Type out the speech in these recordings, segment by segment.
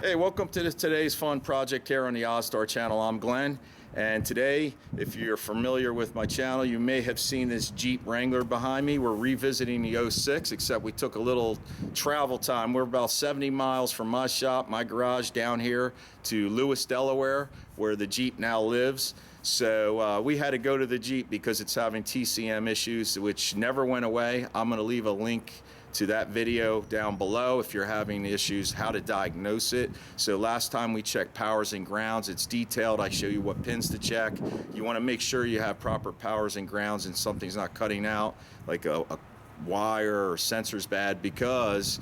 Hey, welcome to today's fun project here on the Ozzstar channel. I'm Glenn, and today, if you're familiar with my channel, you may have seen this Jeep Wrangler behind me. We're revisiting the 06, except we took a little travel time. We're about 70 miles from my shop, my garage down here, to Lewis, Delaware, where the Jeep now lives. So we had to go to the Jeep because it's having TCM issues, which never went away. I'm going to leave a link to that video down below if you're having issues, how to diagnose it. So last time we checked powers and grounds, it's detailed. I show you what pins to check. You want to make sure you have proper powers and grounds and something's not cutting out, like a wire or sensor's bad, because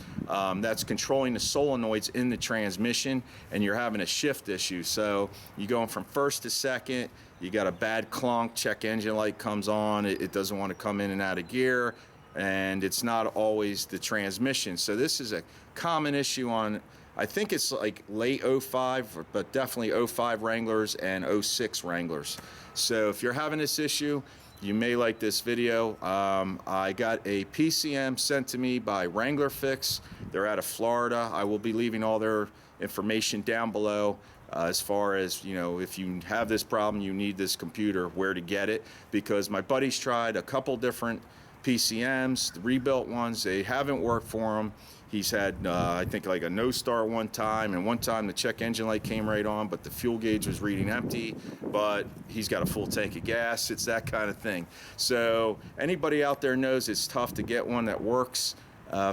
that's controlling the solenoids in the transmission and you're having a shift issue. So you're going from first to second, you got a bad clunk, check engine light comes on, it doesn't want to come in and out of gear, and it's not always the transmission. So this is a common issue on, I think it's like late 05, but definitely 05 Wranglers and 06 Wranglers. So if you're having this issue, you may like this video. I got a PCM sent to me by Wrangler Fix. They're out of Florida. I will be leaving all their information down below as far as, you know, if you have this problem, you need this computer, where to get it, because my buddy's tried a couple different PCMs, the rebuilt ones, they haven't worked for him. He's had, I think, like a no start one time, and one time the check engine light came right on, but the fuel gauge was reading empty, but he's got a full tank of gas. It's that kind of thing. So anybody out there knows it's tough to get one that works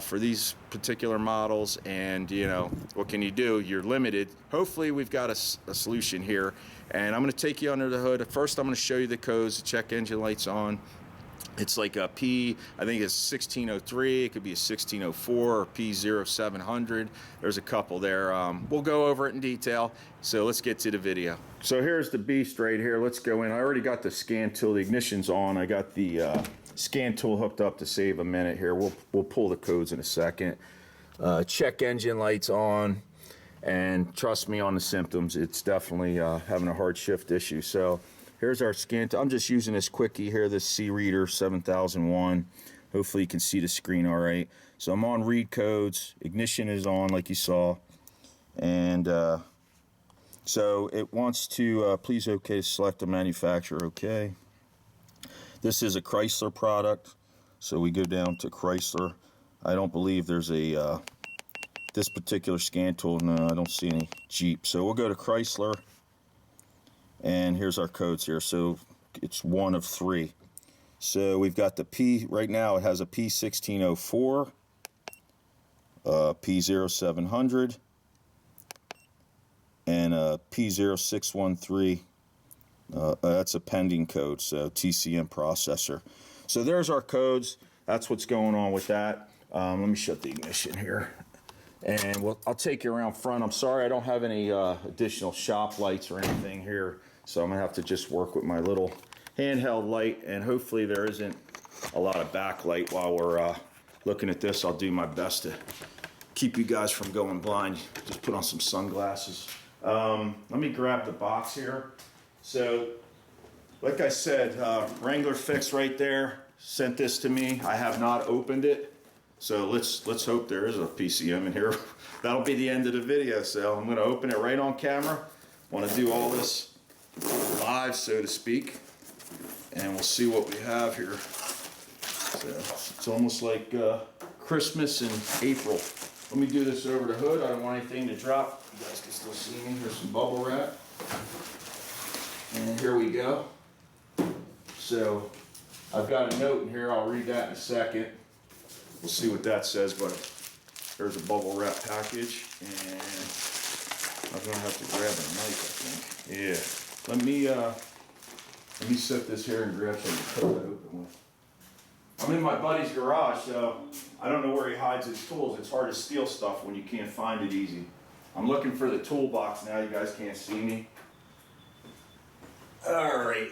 for these particular models, and you know, what can you do? You're limited. Hopefully we've got a solution here, and I'm going to take you under the hood. First I'm going to show you the codes. The check engine light's on. It's like a P, I think it's 1603, it could be a 1604 or P0700. There's a couple there. We'll go over it in detail. So let's get to the video. So here's the beast right here. Let's go in. I already got the scan tool. The ignition's on. I got the scan tool hooked up to save a minute here. We'll pull the codes in a second. Check engine lights on. And trust me on the symptoms, it's definitely having a hard shift issue. So here's our scan. I'm just using this quickie here, this C Reader 7001. Hopefully you can see the screen all right. So I'm on read codes. Ignition is on, like you saw. And so it wants to, please okay, select the manufacturer, okay. This is a Chrysler product. So we go down to Chrysler. I don't believe there's a, this particular scan tool, no, I don't see any Jeep. So we'll go to Chrysler. And here's our codes here. So it's one of three. So we've got the P, right now it has a P1604, P0700, and a P0613. That's a pending code, so TCM processor. So there's our codes. That's what's going on with that. Let me shut the ignition here. And I'll take you around front. I'm sorry I don't have any additional shop lights or anything here, so I'm going to have to just work with my little handheld light, and hopefully there isn't a lot of backlight while we're looking at this. I'll do my best to keep you guys from going blind. Just put on some sunglasses. Let me grab the box here. So, like I said, Wrangler Fix right there sent this to me. I have not opened it. So let's hope there is a PCM in here. That'll be the end of the video. So I'm going to open it right on camera. Want to do all this live, so to speak, and we'll see what we have here. So it's almost like Christmas in April. Let me do this over the hood. I don't want anything to drop. You guys can still see me. Here's some bubble wrap, and here we go. So I've got a note in here. I'll read that in a second. We'll see what that says, but there's a bubble wrap package, and I'm gonna have to grab a knife, I think. Yeah. Let me set this here and grab something to cut that open with. I'm in my buddy's garage, so I don't know where he hides his tools. It's hard to steal stuff when you can't find it easy. I'm looking for the toolbox now. You guys can't see me. All right.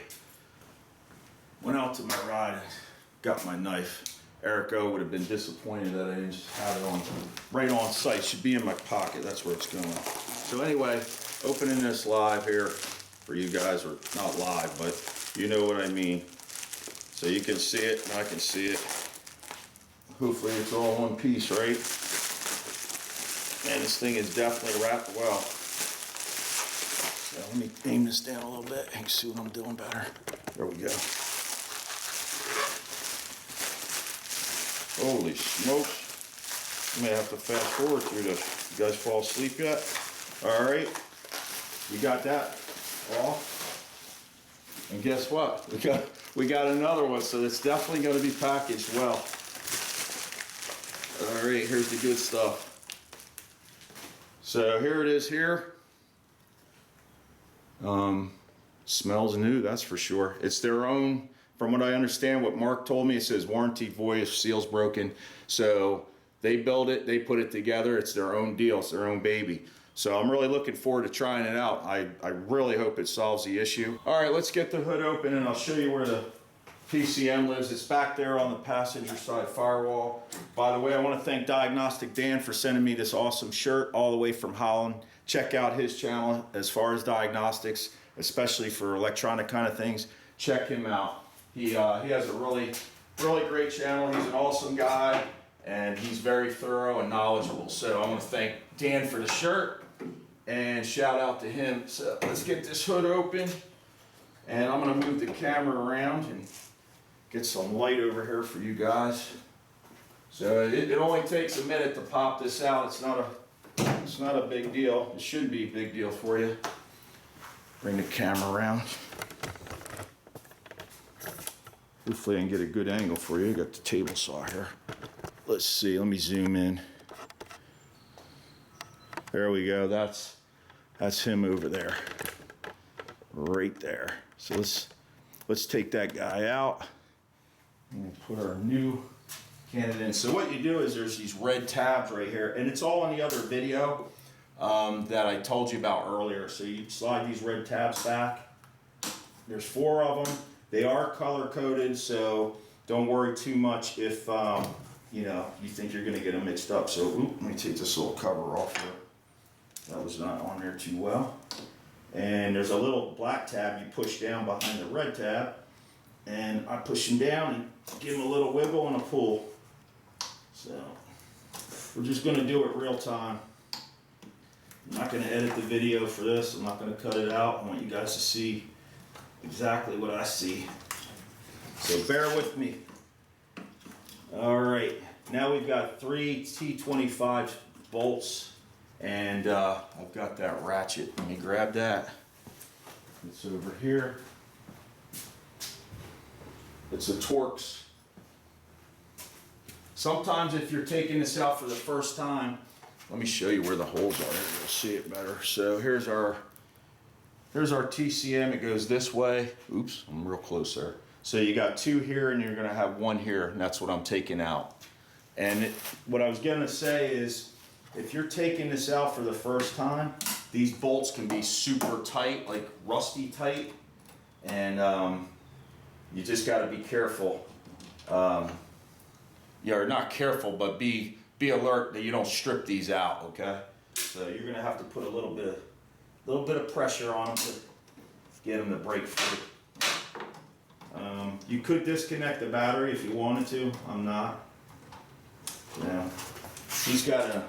Went out to my ride and got my knife. Eric O would have been disappointed that I didn't just have it on right on site. Should be in my pocket. That's where it's going. So anyway, opening this live here for you guys, or not live, but you know what I mean. So you can see it and I can see it. Hopefully it's all one piece, right? Man, this thing is definitely wrapped well. So let me aim this down a little bit and see what I'm doing better. There we go. Holy smokes. I may have to fast forward through this. You guys fall asleep yet? All right. You got that off. And guess what? We got another one, so it's definitely going to be packaged well. All right, here's the good stuff. So here it is here. Smells new, that's for sure. It's their own, from what I understand, what Mark told me, it says warranty void if seal's broken. So they build it, they put it together, it's their own deal, it's their own baby. So I'm really looking forward to trying it out. I really hope it solves the issue. All right, let's get the hood open and I'll show you where the PCM lives. It's back there on the passenger side firewall. By the way, I want to thank Diagnostic Dan for sending me this awesome shirt all the way from Holland. Check out his channel as far as diagnostics, especially for electronic kind of things. Check him out. He has a really great channel. He's an awesome guy and he's very thorough and knowledgeable. So I want to thank Dan for the shirt and shout out to him. So let's get this hood open and I'm going to move the camera around and get some light over here for you guys. So it only takes a minute to pop this out. It's not a big deal. It shouldn't be a big deal for you. Bring the camera around. Hopefully I can get a good angle for you. I got the table saw here. Let's see, let me zoom in. There we go. That's him over there. Right there. So let's take that guy out. And put our new candidate in. So what you do is there's these red tabs right here, and it's all in the other video that I told you about earlier. So you slide these red tabs back. There's 4 of them. They are color coded, so don't worry too much if you think you're going to get them mixed up. So let me take this little cover off here. That was not on there too well. And there's a little black tab you push down behind the red tab. And I push him down and give him a little wiggle and a pull. So we're just going to do it real time. I'm not going to edit the video for this. I'm not going to cut it out. I want you guys to see exactly what I see. So bear with me. All right. Now we've got 3 T25 bolts. And I've got that ratchet. Let me grab that. It's over here. It's a Torx. Sometimes if you're taking this out for the first time, let me show you where the holes are. You'll see it better. So here's our TCM. It goes this way. Oops, I'm real close there. So you got 2 here and you're gonna have 1 here, and that's what I'm taking out. And what I was gonna say is, if you're taking this out for the first time, these bolts can be super tight, like rusty tight, and you just got to be careful. You're not careful, but be alert that you don't strip these out. Okay, so you're gonna have to put a little bit of pressure on them to get them to break free. You could disconnect the battery if you wanted to. I'm not. Yeah, he's got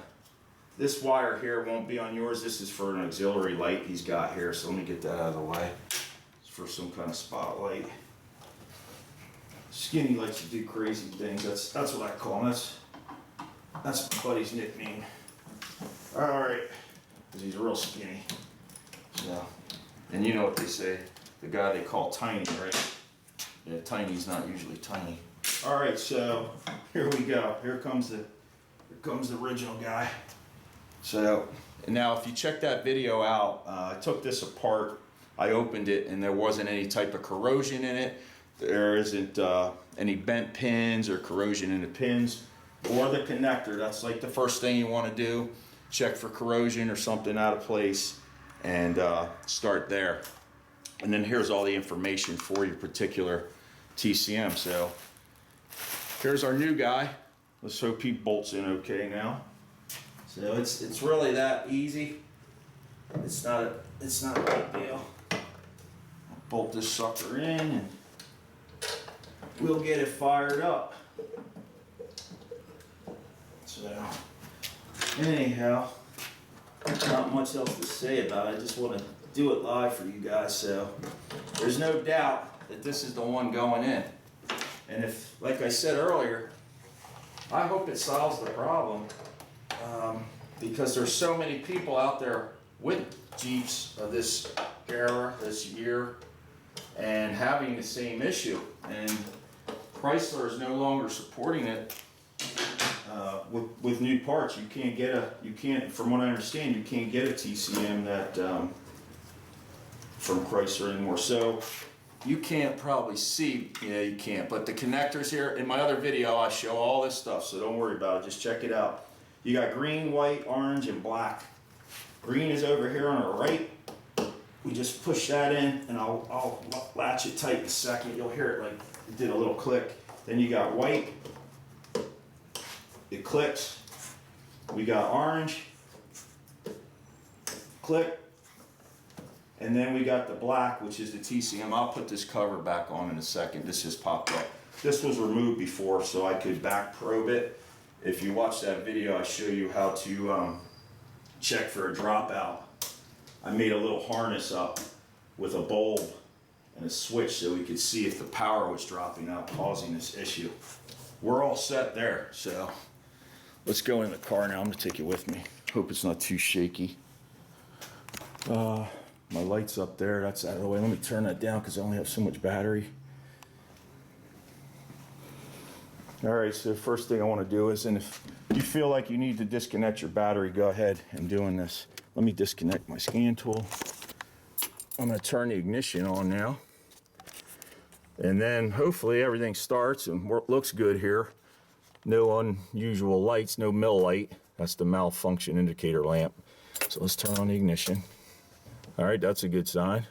this wire here won't be on yours. This is for an auxiliary light he's got here. So let me get that out of the way. It's for some kind of spotlight. Skinny likes to do crazy things. That's what I call him. That's my buddy's nickname. All right, because he's real skinny. So, and you know what they say, the guy they call tiny, right? Yeah, tiny's not usually tiny. All right, so here we go. Here comes the original guy. So, and now if you check that video out, I took this apart. I opened it, and there wasn't any type of corrosion in it. There isn't any bent pins or corrosion in the pins or the connector. That's like the first thing you want to do. Check for corrosion or something out of place and start there. And then here's all the information for your particular TCM. So here's our new guy. Let's hope he bolts in okay now. So it's really that easy. It's not a big deal. I'll bolt this sucker in and we'll get it fired up. So anyhow, not much else to say about it. I just want to do it live for you guys. So there's no doubt that this is the one going in. And if, like I said earlier, I hope it solves the problem, because there's so many people out there with Jeeps of this era, this year, and having the same issue. And Chrysler is no longer supporting it with new parts. You can't, from what I understand, you can't get a TCM that from Chrysler anymore. So you can't probably see, yeah, you can't, but the connectors here, in my other video, I show all this stuff, so don't worry about it, just check it out. You got green, white, orange, and black. Green is over here on our right. We just push that in, and I'll latch it tight in a second. You'll hear it like it did a little click. Then you got white. It clicks. We got orange. Click. And then we got the black, which is the TCM. I'll put this cover back on in a second. This just popped up. This was removed before, so I could back probe it. If you watch that video, I show you how to check for a dropout. I made a little harness up with a bulb and a switch so we could see if the power was dropping out, causing this issue. We're all set there, so let's go in the car now. I'm gonna take you with me. Hope it's not too shaky. My light's up there, that's out of the way. Let me turn that down because I only have so much battery. All right, so the first thing I want to do is, and if you feel like you need to disconnect your battery, go ahead and doing this. Let me disconnect my scan tool. I'm going to turn the ignition on now. And then hopefully everything starts and looks good here. No unusual lights, no mill light. That's the malfunction indicator lamp. So let's turn on the ignition. All right, that's a good sign.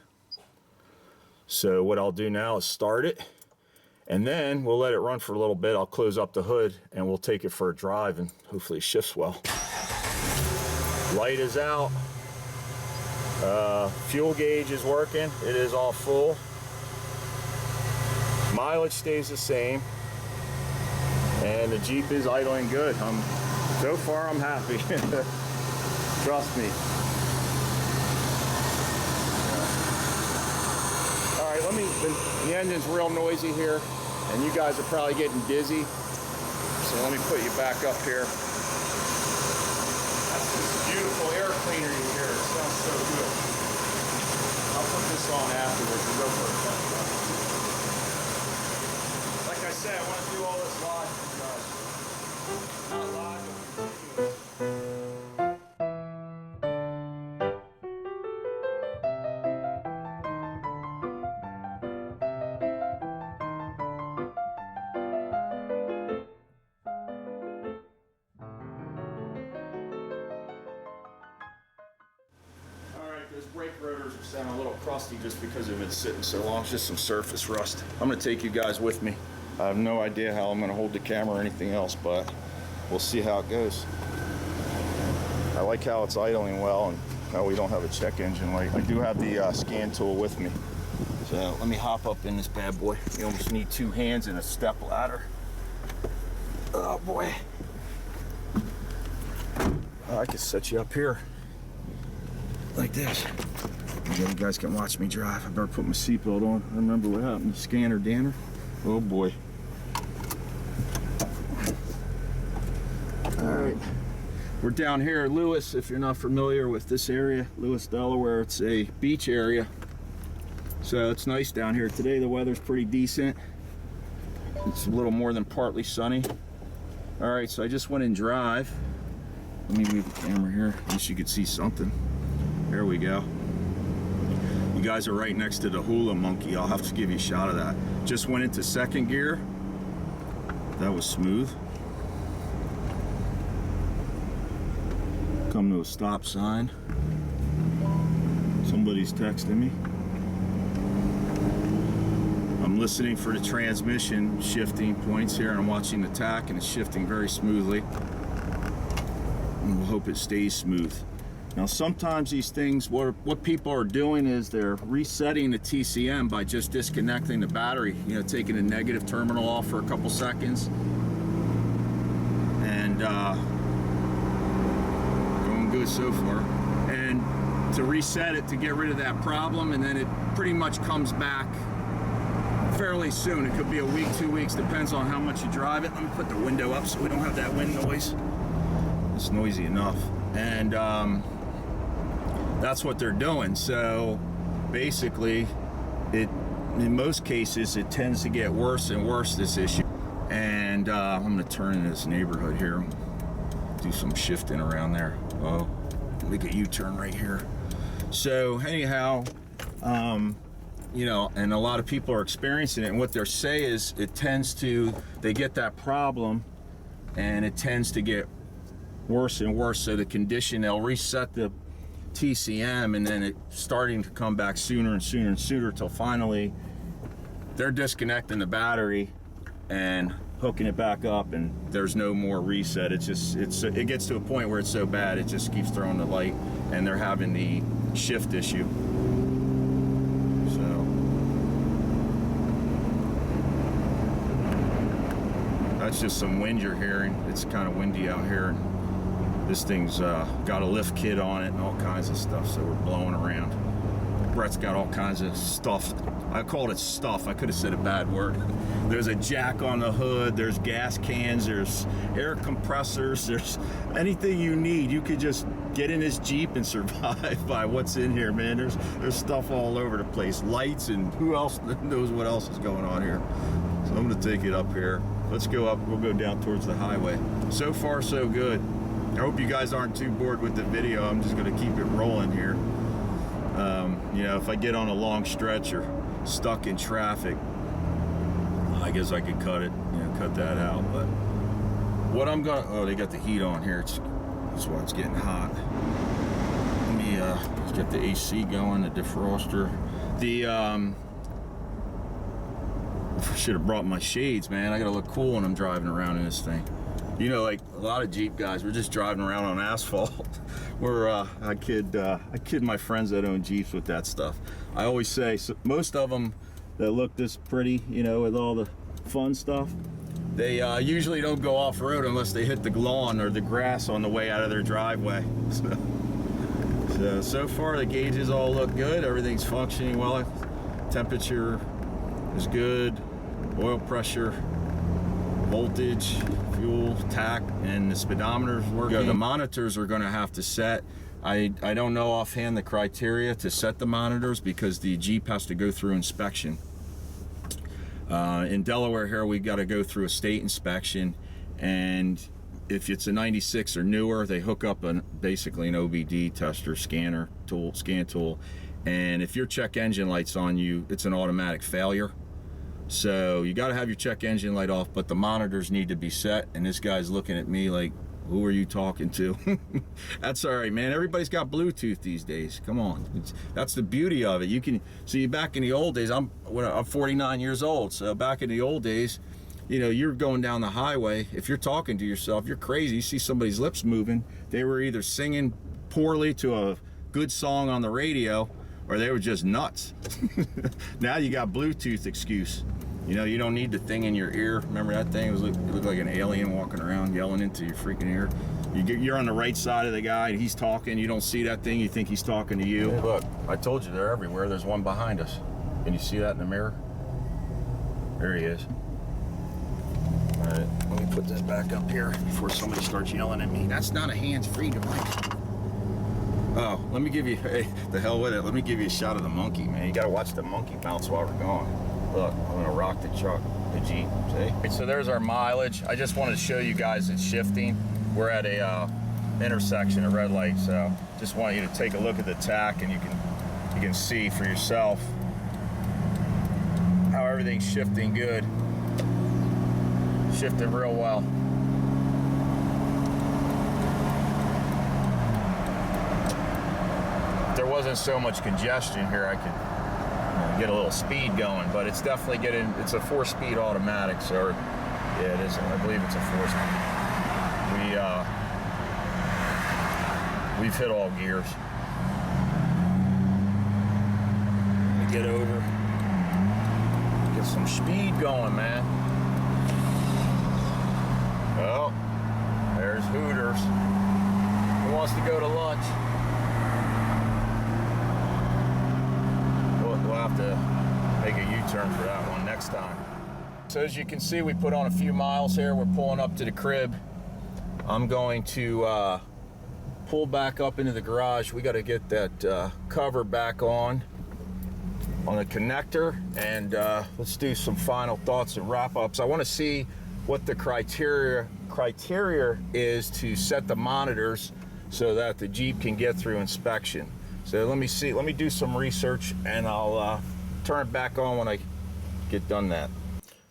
So what I'll do now is start it. And then we'll let it run for a little bit. I'll close up the hood and we'll take it for a drive and hopefully it shifts well. Light is out. Fuel gauge is working. It is all full. Mileage stays the same. And the Jeep is idling good. So far I'm happy. Trust me. All right, the engine's real noisy here. And you guys are probably getting dizzy. So let me put you back up here. That's this beautiful air cleaner you hear. It sounds so good. I'll put this on afterwards and go for a test run. Like I said, I want to do all this live for you guys. Not live, but continuous. Those brake rotors are sounding a little crusty just because they've been sitting so long. It's just some surface rust. I'm going to take you guys with me. I have no idea how I'm going to hold the camera or anything else, but we'll see how it goes. I like how it's idling well and how we don't have a check engine light. I do have the scan tool with me. So let me hop up in this bad boy. You almost need two hands and a step ladder. Oh boy. I could set you up here. Like this. You guys can watch me drive. I better put my seatbelt on. I remember what happened to Scanner Danner. Oh boy. Alright. We're down here at Lewis, if you're not familiar with this area. Lewis, Delaware. It's a beach area. So it's nice down here. Today the weather's pretty decent. It's a little more than partly sunny. Alright, so I just went in drive. Let me move the camera here. At least you could see something. There we go. You guys are right next to the hula monkey. I'll have to give you a shot of that. Just went into second gear. That was smooth. Come to a stop sign. Somebody's texting me. I'm listening for the transmission shifting points here, and I'm watching the tack, and it's shifting very smoothly. And we'll hope it stays smooth. Now sometimes these things, what people are doing is they're resetting the TCM by just disconnecting the battery, you know, taking the negative terminal off for a couple seconds. And going good so far. to reset it to get rid of that problem, and then it pretty much comes back fairly soon. It could be a week, 2 weeks, depends on how much you drive it. Let me put the window up so we don't have that wind noise. It's noisy enough. And that's what they're doing. So basically, in most cases, it tends to get worse and worse, this issue. And I'm gonna turn into this neighborhood here, do some shifting around there. Oh, make a U-turn right here. So anyhow, you know, and a lot of people are experiencing it, and what they're saying is they get that problem and it tends to get worse and worse. So the condition, they'll reset the TCM, and then it's starting to come back sooner and sooner and sooner till finally they're disconnecting the battery and hooking it back up, and there's no more reset. It gets to a point where it's so bad it just keeps throwing the light, and they're having the shift issue. So that's just some wind you're hearing. It's kind of windy out here, and this thing's got a lift kit on it and all kinds of stuff, so we're blowing around. Brett's got all kinds of stuff. I called it stuff. I could have said a bad word. There's a jack on the hood, there's gas cans, there's air compressors, there's anything you need. You could just get in this Jeep and survive by what's in here, man. There's stuff all over the place. Lights, and who else knows what else is going on here. So I'm gonna take it up here. Let's go up, we'll go down towards the highway. So far, so good. I hope you guys aren't too bored with the video. I'm just gonna keep it rolling here. You know, if I get on a long stretch or stuck in traffic, I guess I could cut it, you know, cut that out. But what I'm gonna, oh, they got the heat on here. That's why it's getting hot. Let me let's get the AC going, the defroster. I should have brought my shades, man. I gotta look cool when I'm driving around in this thing. You know, like a lot of Jeep guys, we're just driving around on asphalt. I kid my friends that own Jeeps with that stuff. I always say, so most of them that look this pretty, you know, with all the fun stuff, they usually don't go off-road unless they hit the lawn or the grass on the way out of their driveway. So far the gauges all look good. Everything's functioning well. Temperature is good. Oil pressure, voltage, fuel, tack, and the speedometer's working. The monitors are going to have to set. I don't know offhand the criteria to set the monitors because the Jeep has to go through inspection. In Delaware here, we got to go through a state inspection, and if it's a 96 or newer, they hook up basically an OBD tester scan tool, and if your check engine light's on you, it's an automatic failure. So you got to have your check engine light off, but the monitors need to be set. And this guy's looking at me like, who are you talking to? That's all right, man. Everybody's got Bluetooth these days. Come on. That's the beauty of it. You can see, back in the old days, I'm 49 years old. So back in the old days, you know, you're going down the highway. If you're talking to yourself, you're crazy. You see somebody's lips moving. They were either singing poorly to a good song on the radio, or they were just nuts. Now you got Bluetooth excuse. You know, you don't need the thing in your ear. Remember that thing? It looked like an alien walking around yelling into your freaking ear. You're on the right side of the guy, and he's talking. You don't see that thing. You think he's talking to you. Hey, look, I told you they're everywhere. There's one behind us. Can you see that in the mirror? There he is. All right, let me put that back up here before somebody starts yelling at me. That's not a hands-free device. Oh, let me give you, hey, the hell with it. Let me give you a shot of the monkey, man. You gotta watch the monkey bounce while we're going. Look, I'm gonna rock the truck, the Jeep, see? Okay, so there's our mileage. I just wanted to show you guys it's shifting. We're at a intersection, a red light, so just want you to take a look at the tack, and you can see for yourself how everything's shifting good. Shifting real well. If there wasn't so much congestion here, I could get a little speed going, but it's definitely it's a 4-speed automatic, so yeah, it is. I believe it's a 4-speed. We've hit all gears. Let me get over, get some speed going, man. Well, there's Hooters. Who wants to go to lunch? U-turn for that one next time. So as you can see, we put on a few miles here. We're pulling up to the crib. I'm going to pull back up into the garage. We got to get that cover back on the connector, and let's do some final thoughts and wrap-ups. I want to see what the criteria is to set the monitors so that the Jeep can get through inspection. So let me do some research, and I'll turn it back on when I get done that.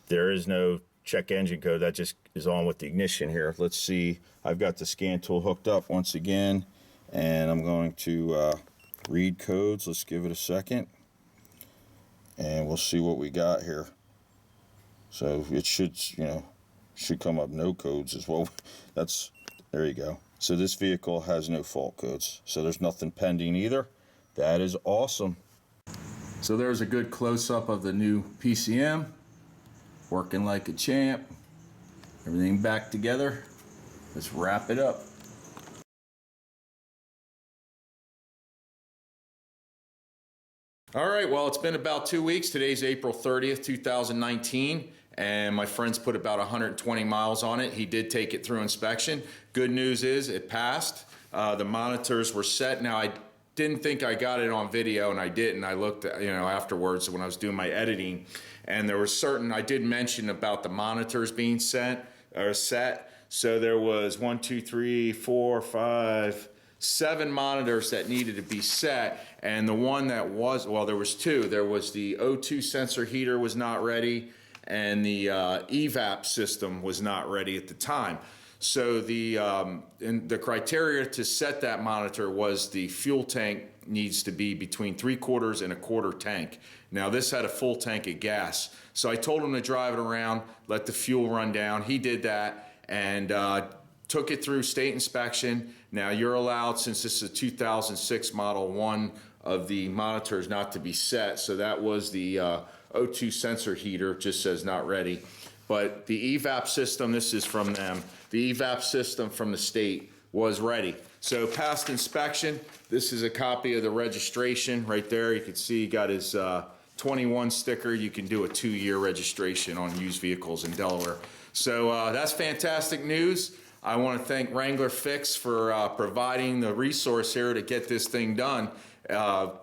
There is no check engine code, that just is on with the ignition here. Let's see, I've got the scan tool hooked up once again, and I'm going to read codes. Let's give it a second, and we'll see what we got here. So it should, should come up no codes as well. There you go. So this vehicle has no fault codes, so there's nothing pending either. That is awesome. So there's a good close-up of the new PCM, working like a champ. Everything back together. Let's wrap it up. All right, well, it's been about 2 weeks. Today's April 30th, 2019. And my friend's put about 120 miles on it. He did take it through inspection. Good news is it passed. The monitors were set. Now, I didn't think I got it on video, and I didn't. I looked, afterwards when I was doing my editing, and there were certain, I did mention about the monitors being set. So there was 1, 2, 3, 4, 5, 7 monitors that needed to be set, and the one that was, well, there was 2. There was the O2 sensor heater was not ready, and the evap system was not ready at the time. So the criteria to set that monitor was the fuel tank needs to be between 3/4 and 1/4 tank. Now this had a full tank of gas. So I told him to drive it around, let the fuel run down. He did that and took it through state inspection. Now you're allowed, since this is a 2006 model, one of the monitors not to be set. So that was the O2 sensor heater, just says not ready. But the evap system, this is from them, the evap system from the state was ready. So passed inspection. This is a copy of the registration right there. You can see he got his 21 sticker. You can do a 2-year registration on used vehicles in Delaware. So that's fantastic news. I want to thank Wrangler Fix for providing the resource here to get this thing done.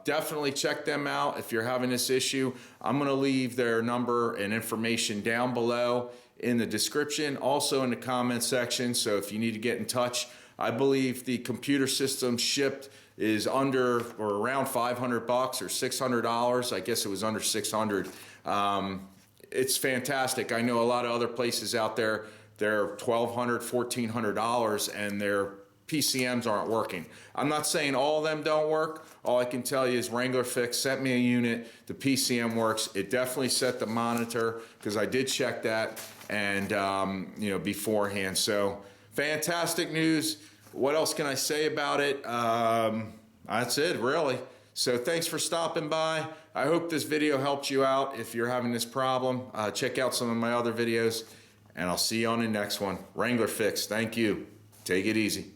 Definitely check them out if you're having this issue. I'm going to leave their number and information down below in the description, also in the comment section. So if you need to get in touch, I believe the computer system shipped is under or around $500 or $600. I guess it was under $600. It's fantastic. I know a lot of other places out there, they're $1,200, $1,400, and their PCMs aren't working. I'm not saying all of them don't work. All I can tell you is Wrangler Fix sent me a unit. The PCM works. It definitely set the monitor, because I did check that and beforehand. So fantastic news. What else can I say about it? That's it, really. So thanks for stopping by. I hope this video helped you out if you're having this problem. Check out some of my other videos, and I'll see you on the next one. Wrangler Fix, thank you. Take it easy.